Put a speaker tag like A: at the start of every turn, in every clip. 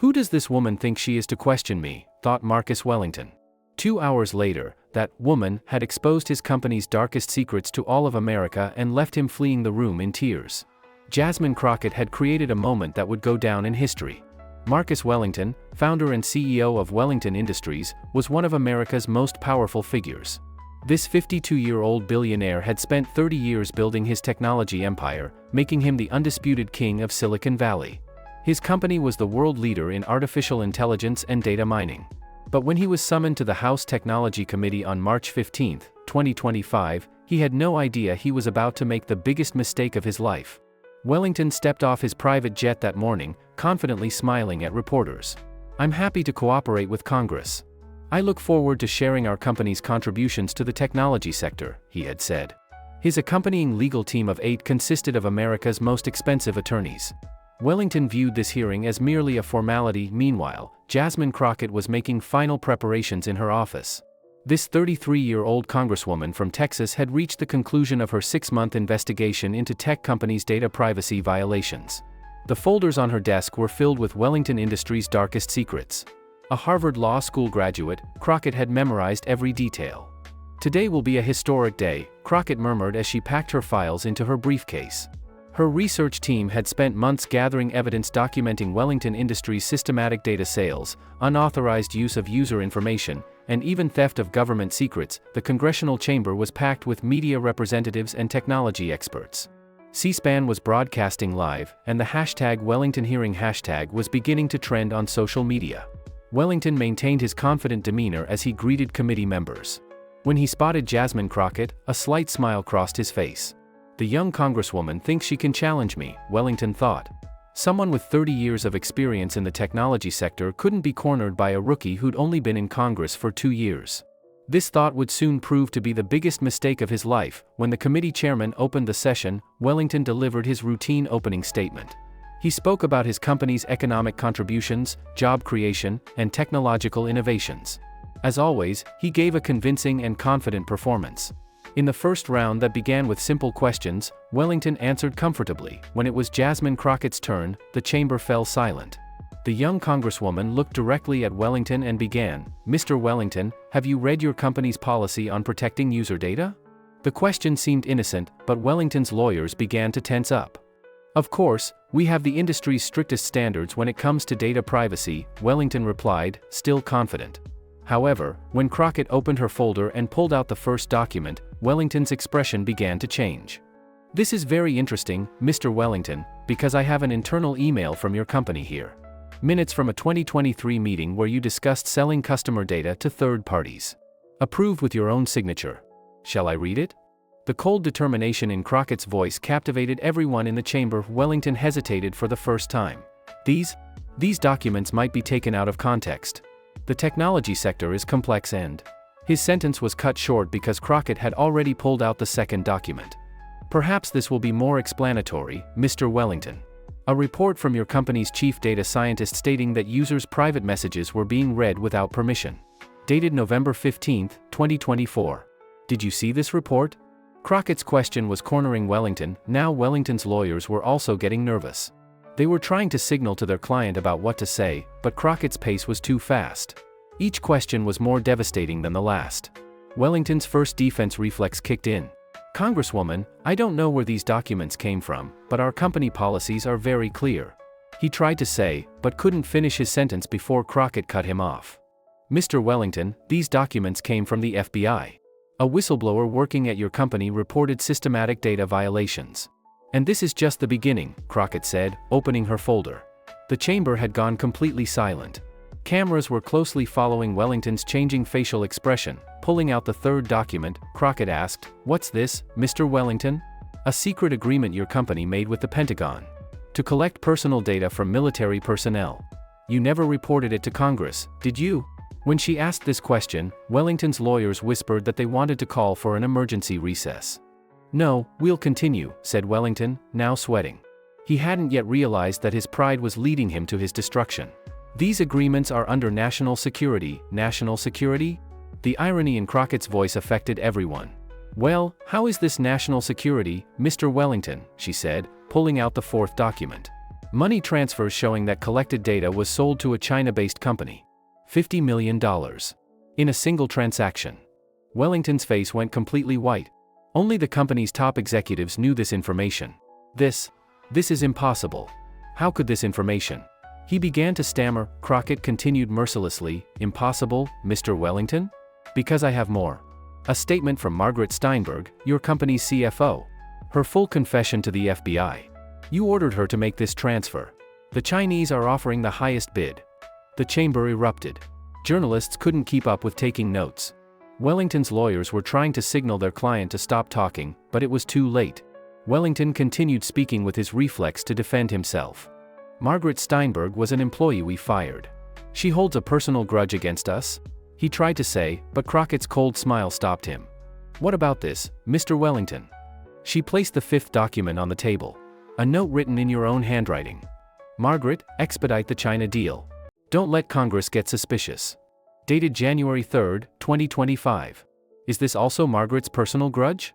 A: Who does this woman think she is to question me, thought Marcus Wellington. 2 hours later, that woman had exposed his company's darkest secrets to all of America and left him fleeing the room in tears. Jasmine Crockett had created a moment that would go down in history. Marcus Wellington, founder and CEO of Wellington Industries, was one of America's most powerful figures. This 52-year-old billionaire had spent 30 years building his technology empire, making him the undisputed king of Silicon Valley. His company was the world leader in artificial intelligence and data mining. But when he was summoned to the House Technology Committee on March 15, 2025, he had no idea he was about to make the biggest mistake of his life. Wellington stepped off his private jet that morning, confidently smiling at reporters. "I'm happy to cooperate with Congress. I look forward to sharing our company's contributions to the technology sector," he had said. His accompanying legal team of 8 consisted of America's most expensive attorneys. Wellington viewed this hearing as merely a formality. Meanwhile, Jasmine Crockett was making final preparations in her office. This 33-year-old congresswoman from Texas had reached the conclusion of her 6-month investigation into tech companies' data privacy violations. The folders on her desk were filled with Wellington Industries' darkest secrets. A Harvard Law School graduate, Crockett had memorized every detail. "Today will be a historic day," Crockett murmured as she packed her files into her briefcase. Her research team had spent months gathering evidence documenting Wellington Industries' systematic data sales, unauthorized use of user information, and even theft of government secrets. The congressional chamber was packed with media representatives and technology experts. C-SPAN was broadcasting live, and the #WellingtonHearing hashtag was beginning to trend on social media. Wellington maintained his confident demeanor as he greeted committee members. When he spotted Jasmine Crockett, a slight smile crossed his face. "The young congresswoman thinks she can challenge me," Wellington thought. Someone with 30 years of experience in the technology sector couldn't be cornered by a rookie who'd only been in Congress for 2 years. This thought would soon prove to be the biggest mistake of his life. When the committee chairman opened the session, Wellington delivered his routine opening statement. He spoke about his company's economic contributions, job creation, and technological innovations. As always, he gave a convincing and confident performance. In the first round that began with simple questions, Wellington answered comfortably. When it was Jasmine Crockett's turn, the chamber fell silent. The young congresswoman looked directly at Wellington and began, "Mr. Wellington, have you read your company's policy on protecting user data?" The question seemed innocent, but Wellington's lawyers began to tense up. "Of course, we have the industry's strictest standards when it comes to data privacy," Wellington replied, still confident. However, when Crockett opened her folder and pulled out the first document, Wellington's expression began to change. "This is very interesting, Mr. Wellington, because I have an internal email from your company here. Minutes from a 2023 meeting where you discussed selling customer data to third parties. Approved with your own signature. Shall I read it?" The cold determination in Crockett's voice captivated everyone in the chamber. Wellington hesitated for the first time. These documents might be taken out of context. The technology sector is complex and..." His sentence was cut short because Crockett had already pulled out the second document. "Perhaps this will be more explanatory, Mr. Wellington. A report from your company's chief data scientist stating that users' private messages were being read without permission. Dated November 15, 2024. Did you see this report?" Crockett's question was cornering Wellington. Now Wellington's lawyers were also getting nervous. They were trying to signal to their client about what to say, but Crockett's pace was too fast. Each question was more devastating than the last. Wellington's first defense reflex kicked in. "Congresswoman, I don't know where these documents came from, but our company policies are very clear." He tried to say, but couldn't finish his sentence before Crockett cut him off. "Mr. Wellington, these documents came from the FBI. A whistleblower working at your company reported systematic data violations. And this is just the beginning," Crockett said, opening her folder. The chamber had gone completely silent. Cameras were closely following Wellington's changing facial expression. Pulling out the third document, Crockett asked, "What's this, Mr. Wellington?" "A secret agreement your company made with the Pentagon. To collect personal data from military personnel. You never reported it to Congress, did you?" When she asked this question, Wellington's lawyers whispered that they wanted to call for an emergency recess. "No, we'll continue," said Wellington, now sweating. He hadn't yet realized that his pride was leading him to his destruction. "These agreements are under national security." "National security?" The irony in Crockett's voice affected everyone. "Well, how is this national security, Mr. Wellington?" she said, pulling out the fourth document. Money transfers showing that collected data was sold to a China-based company. $50 million. In a single transaction. Wellington's face went completely white. Only the company's top executives knew this information. This is impossible. How could this information? He began to stammer. Crockett continued mercilessly, impossible, Mr. Wellington? Because I have more. A statement from Margaret Steinberg, your company's CFO. Her full confession to the FBI. You ordered her to make this transfer. The Chinese are offering the highest bid. The chamber erupted. Journalists couldn't keep up with taking notes. Wellington's lawyers were trying to signal their client to stop talking, but it was too late. Wellington continued speaking with his reflex to defend himself. Margaret Steinberg was an employee we fired. She holds a personal grudge against us? He tried to say, but Crockett's cold smile stopped him. What about this, Mr. Wellington? She placed the fifth document on the table. A note written in your own handwriting. Margaret, expedite the China deal. Don't let Congress get suspicious. Dated January 3, 2025. Is this also Margaret's personal grudge?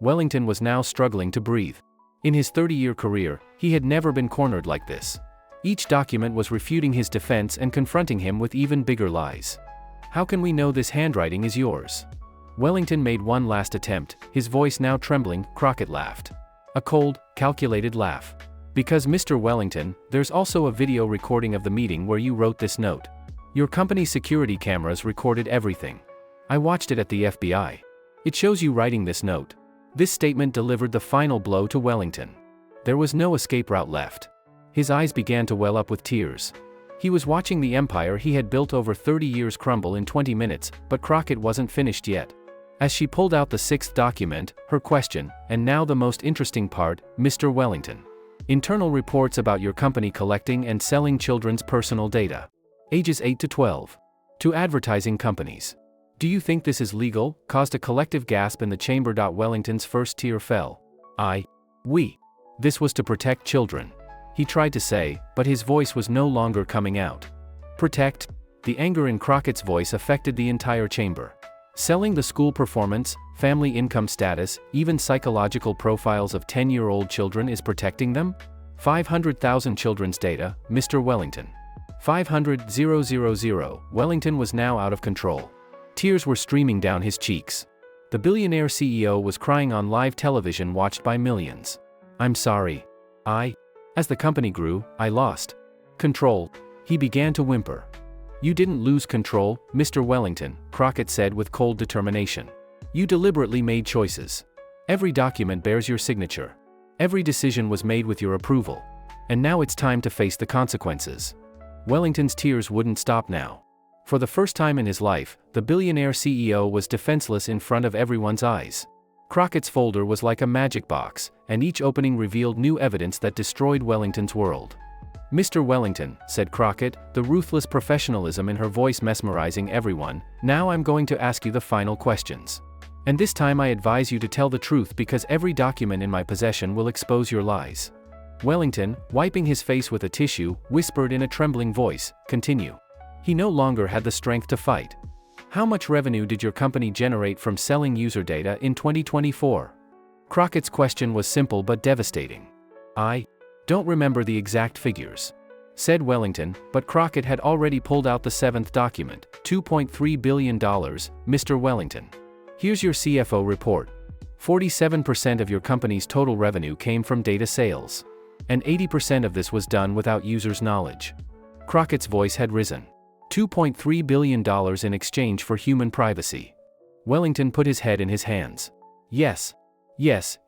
A: Wellington was now struggling to breathe. In his 30-year career, he had never been cornered like this. Each document was refuting his defense and confronting him with even bigger lies. How can we know this handwriting is yours? Wellington made one last attempt, his voice now trembling. Crockett laughed. A cold, calculated laugh. Because Mr. Wellington, there's also a video recording of the meeting where you wrote this note. Your company's security cameras recorded everything. I watched it at the FBI. It shows you writing this note. This statement delivered the final blow to Wellington. There was no escape route left. His eyes began to well up with tears. He was watching the empire he had built over 30 years crumble in 20 minutes, but Crockett wasn't finished yet. As she pulled out the sixth document, her question, and now the most interesting part, Mr. Wellington. Internal reports about your company collecting and selling children's personal data. Ages 8 to 12. To advertising companies. Do you think this is legal? Caused a collective gasp in the chamber. Wellington's first tear fell. We. This was to protect children. He tried to say, but his voice was no longer coming out. Protect? The anger in Crockett's voice affected the entire chamber. Selling the school performance, family income status, even psychological profiles of 10-year-old children is protecting them? 500,000 children's data, Mr. Wellington. 500,000. Wellington was now out of control. Tears were streaming down his cheeks. The billionaire CEO was crying on live television watched by millions. I'm sorry. As the company grew, I lost control. He began to whimper. You didn't lose control, Mr. Wellington, Crockett said with cold determination. You deliberately made choices. Every document bears your signature. Every decision was made with your approval. And now it's time to face the consequences. Wellington's tears wouldn't stop now. For the first time in his life, the billionaire CEO was defenseless in front of everyone's eyes. Crockett's folder was like a magic box, and each opening revealed new evidence that destroyed Wellington's world. Mr. Wellington, said Crockett, the ruthless professionalism in her voice mesmerizing everyone, now I'm going to ask you the final questions. And this time I advise you to tell the truth because every document in my possession will expose your lies. Wellington, wiping his face with a tissue, whispered in a trembling voice, continue. He no longer had the strength to fight. How much revenue did your company generate from selling user data in 2024? Crockett's question was simple but devastating. I don't remember the exact figures, said Wellington, but Crockett had already pulled out the seventh document, $2.3 billion, Mr. Wellington. Here's your CFO report. 47% of your company's total revenue came from data sales. And 80% of this was done without users' knowledge. Crockett's voice had risen. $2.3 billion in exchange for human privacy. Wellington put his head in his hands. Yes,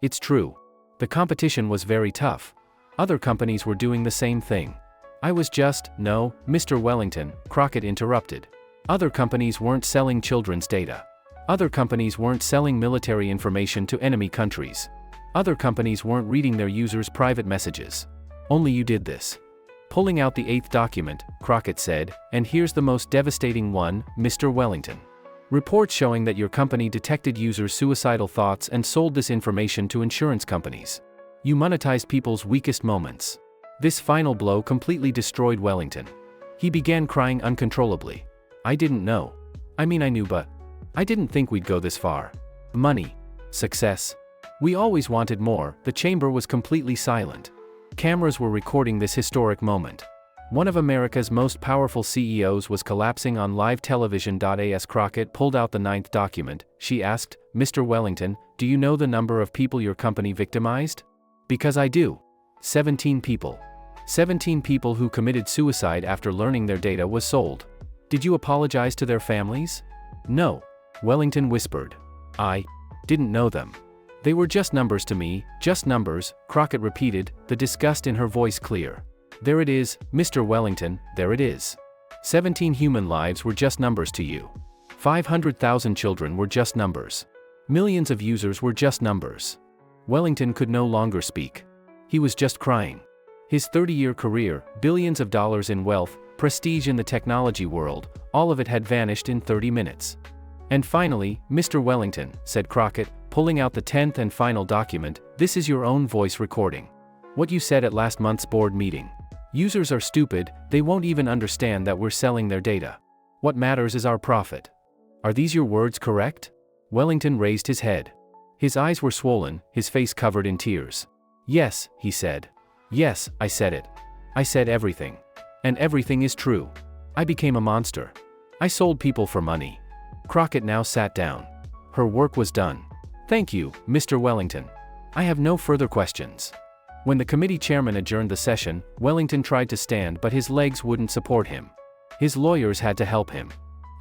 A: it's true. The competition was very tough. Other companies were doing the same thing. No, Mr. Wellington, Crockett interrupted. Other companies weren't selling children's data. Other companies weren't selling military information to enemy countries. Other companies weren't reading their users' private messages. Only you did this. Pulling out the eighth document, Crockett said, and here's the most devastating one, Mr. Wellington. Reports showing that your company detected users' suicidal thoughts and sold this information to insurance companies. You monetized people's weakest moments. This final blow completely destroyed Wellington. He began crying uncontrollably. I didn't know. I knew, but I didn't think we'd go this far. Money. Success. We always wanted more. The chamber was completely silent. cameras were recording this historic moment. One of America's most powerful CEOs was collapsing on live television. As Crockett pulled out the 9th document, she asked, "Mr. Wellington, do you know the number of people your company victimized?" "Because I do. 17 people. 17 people who committed suicide after learning their data was sold." "Did you apologize to their families?" "No," Wellington whispered. "I didn't know them. They were just numbers to me, just numbers," Crockett repeated, the disgust in her voice clear. "There it is, Mr. Wellington, there it is. 17 human lives were just numbers to you. 500,000 children were just numbers. Millions of users were just numbers." Wellington could no longer speak. He was just crying. His 30-year career, billions of dollars in wealth, prestige in the technology world, all of it had vanished in 30 minutes. "And finally, Mr. Wellington," said Crockett, pulling out the 10th and final document, "this is your own voice recording. What you said at last month's board meeting. Users are stupid, they won't even understand that we're selling their data. What matters is our profit. Are these your words, correct?" Wellington raised his head. His eyes were swollen, his face covered in tears. "Yes," he said. "Yes, I said it. I said everything. And everything is true. I became a monster. I sold people for money." Crockett now sat down. Her work was done. "Thank you, Mr. Wellington. I have no further questions." When the committee chairman adjourned the session, Wellington tried to stand but his legs wouldn't support him. His lawyers had to help him.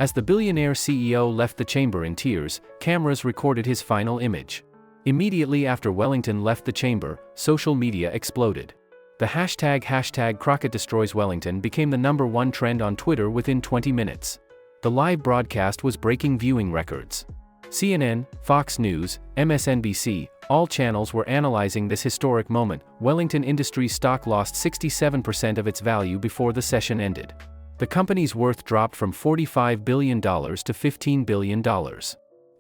A: As the billionaire CEO left the chamber in tears, cameras recorded his final image. Immediately after Wellington left the chamber, social media exploded. The hashtag Crockett destroys Wellington became the #1 trend on Twitter within 20 minutes. The live broadcast was breaking viewing records. CNN, Fox News, MSNBC, all channels were analyzing this historic moment. Wellington Industries stock lost 67% of its value before the session ended. The company's worth dropped from $45 billion to $15 billion.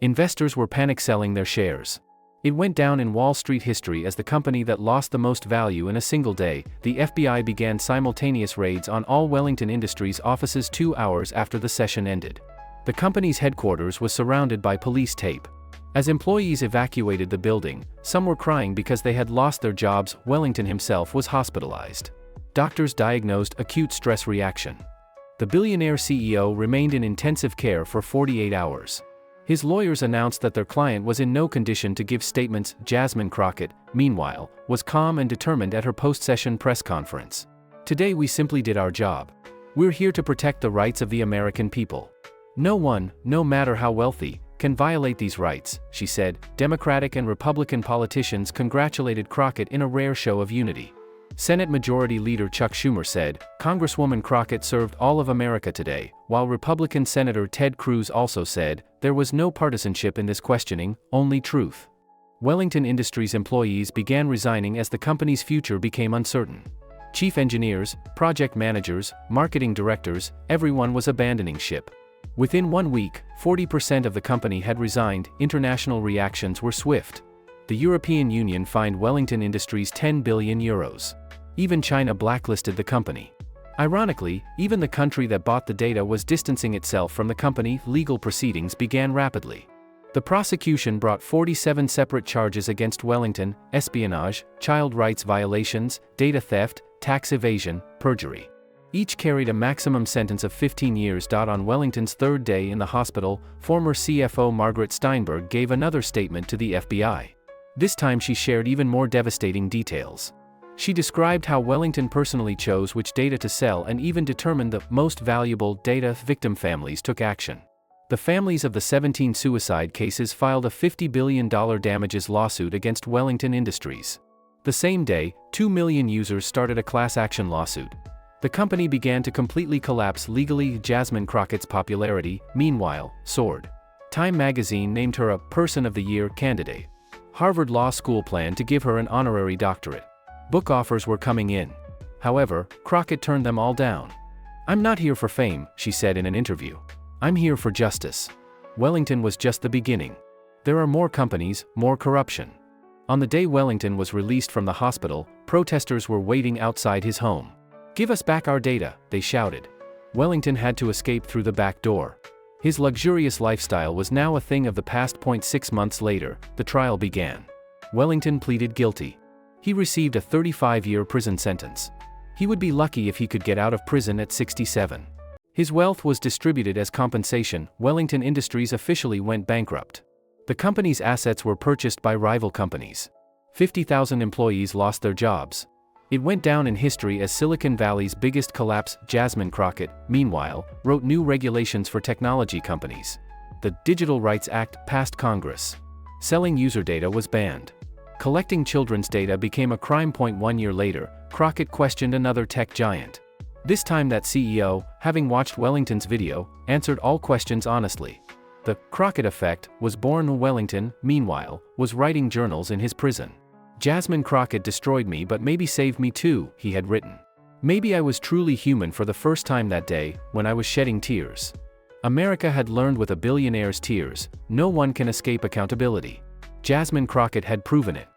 A: Investors were panic selling their shares. It went down in Wall Street history as the company that lost the most value in a single day. The FBI began simultaneous raids on all Wellington Industries offices 2 hours after the session ended. The company's headquarters was surrounded by police tape. As employees evacuated the building, some were crying because they had lost their jobs. Wellington himself was hospitalized. Doctors diagnosed acute stress reaction. The billionaire CEO remained in intensive care for 48 hours. His lawyers announced that their client was in no condition to give statements. Jasmine Crockett, meanwhile, was calm and determined at her post-session press conference. "Today we simply did our job. We're here to protect the rights of the American people. No one, no matter how wealthy, can violate these rights," she said. Democratic and Republican politicians congratulated Crockett in a rare show of unity. Senate Majority Leader Chuck Schumer said, "Congresswoman Crockett served all of America today," while Republican Senator Ted Cruz also said, "There was no partisanship in this questioning, only truth." Wellington Industries employees began resigning as the company's future became uncertain. Chief engineers, project managers, marketing directors, everyone was abandoning ship. Within 1 week, 40% of the company had resigned. International reactions were swift. The European Union fined Wellington Industries €10 billion. Even China blacklisted the company. Ironically, even the country that bought the data was distancing itself from the company. Legal proceedings began rapidly. The prosecution brought 47 separate charges against Wellington: espionage, child rights violations, data theft, tax evasion, perjury. Each carried a maximum sentence of 15 years. On Wellington's third day in the hospital, former CFO Margaret Steinberg gave another statement to the FBI. This time she shared even more devastating details. She described how Wellington personally chose which data to sell and even determined the most valuable data. Victim families took action. The families of the 17 suicide cases filed a $50 billion damages lawsuit against Wellington Industries. The same day, 2 million users started a class action lawsuit. The company began to completely collapse legally. Jasmine Crockett's popularity, meanwhile, soared. Time magazine named her a Person of the Year candidate. Harvard Law School planned to give her an honorary doctorate. Book offers were coming in. However, Crockett turned them all down. "I'm not here for fame," she said in an interview. "I'm here for justice." Wellington was just the beginning. There are more companies, more corruption. On the day Wellington was released from the hospital, protesters were waiting outside his home. "Give us back our data," they shouted. Wellington had to escape through the back door. His luxurious lifestyle was now a thing of the past. 6 months later, the trial began. Wellington pleaded guilty. He received a 35-year prison sentence. He would be lucky if he could get out of prison at 67. His wealth was distributed as compensation. Wellington Industries officially went bankrupt. The company's assets were purchased by rival companies. 50,000 employees lost their jobs. It went down in history as Silicon Valley's biggest collapse. Jasmine Crockett, meanwhile, wrote new regulations for technology companies. The Digital Rights Act passed Congress. Selling user data was banned. Collecting children's data became a crime. 1 year later, Crockett questioned another tech giant. This time that CEO, having watched Wellington's video, answered all questions honestly. The Crockett effect was born. Wellington, meanwhile, was writing journals in his prison. Jasmine Crockett destroyed me but maybe saved me too, he had written. Maybe I was truly human for the first time that day, when I was shedding tears. America had learned with a billionaire's tears, no one can escape accountability. Jasmine Crockett had proven it.